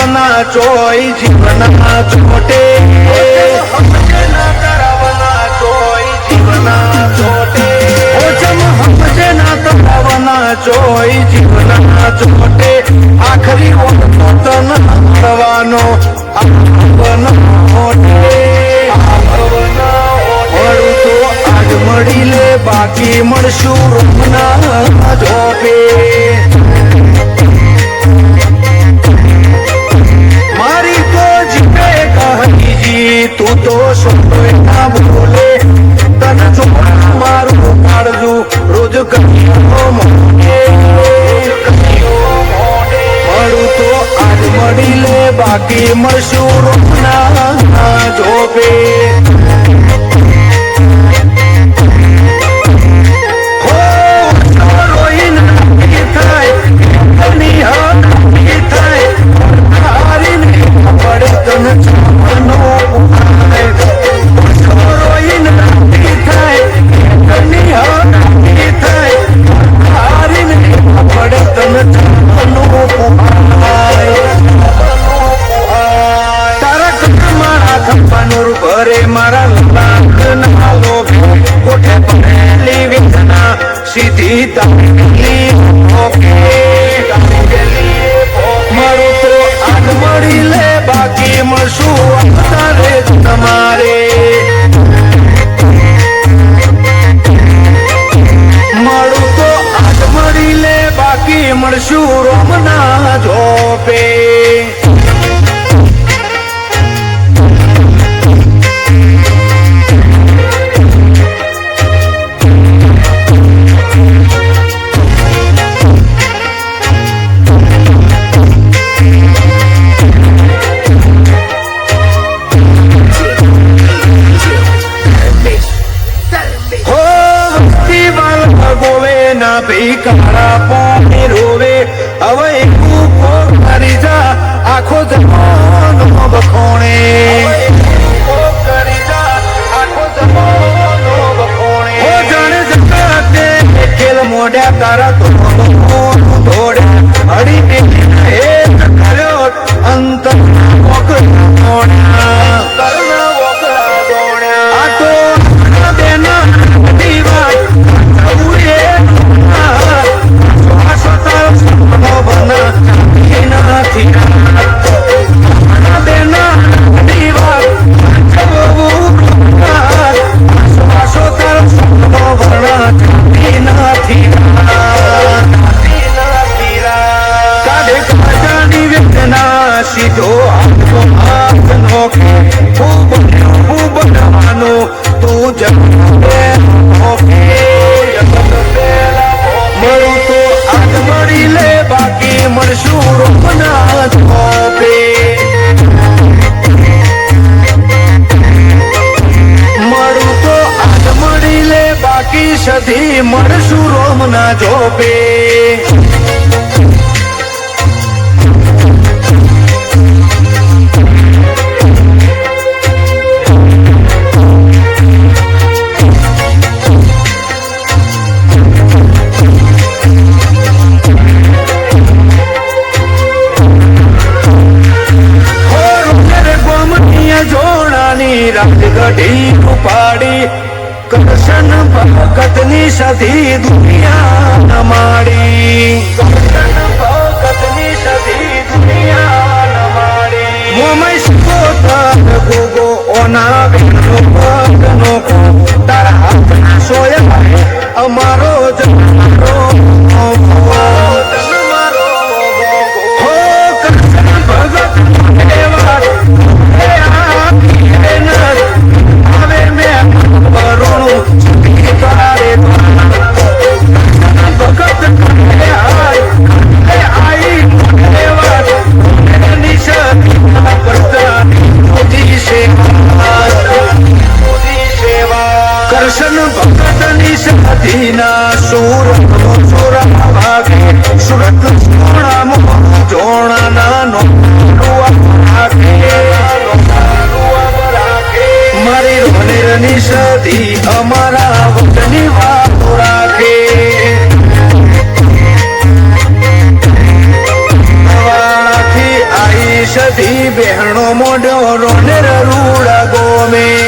કરાવના ચોય જીવના ચોટે સમજે ના કરાવના ચોય જીવના ચોટે ઓછમ સમજે ના કરાવના ચોય જીવના ચોટે આખરી ઓળખો તન કરવાનો આવન મોટે મળું તો આજ મળી લે બાકી મળશું રોમના જોપે મારી તો જીવે કહીજી તું તો સોય ના બોલે તન છોકરા મારું કાળજું રોજ કહીઓ મોટે મળું તો આજ મળી લે બાકી મળશું રોમના જોપે સીધી તારી મારું તો આગ મળી લે બાકી મળશું તારે તમારે મારું તો આગ મળી લે બાકી મળશું રોમના જોપે કાળા પાણી રોવે હવે કૂકો કરી જા આખો જમાનો બખોણે ઓ જાણે જગતે ખેલ મોઢ્યા તારા તો દોડે અડી એ કર્યો અંત વોકડા દોડ્યા આ તો બેના દીવા સીધો હાથ નો ખૂબ બનવાનું તું જગત મળું તો આજ મળી લે બાકી મળશું રોમના જોપે મળું તો આજ મળી લે બાકી સધી મળશું રોમના જોપે રાજગઢી ઉપાડી કરશન ભગતની સધી દુનિયા માડી કરશન ભગતની સધી દુનિયા માડી મોમય સ્કોતર ગોગો ઓના વેનો પગનો તારા હાથના સોયા અમારો જમારો કરશન ભગતની સધીના સુર ભાગે સુરત જોણા નો મારી રોનેરની સધી અમારા વતની વાતો રાખે વાળાથી આઈશ સધી બહેણો મોઢો રોને રૂડા ગોમે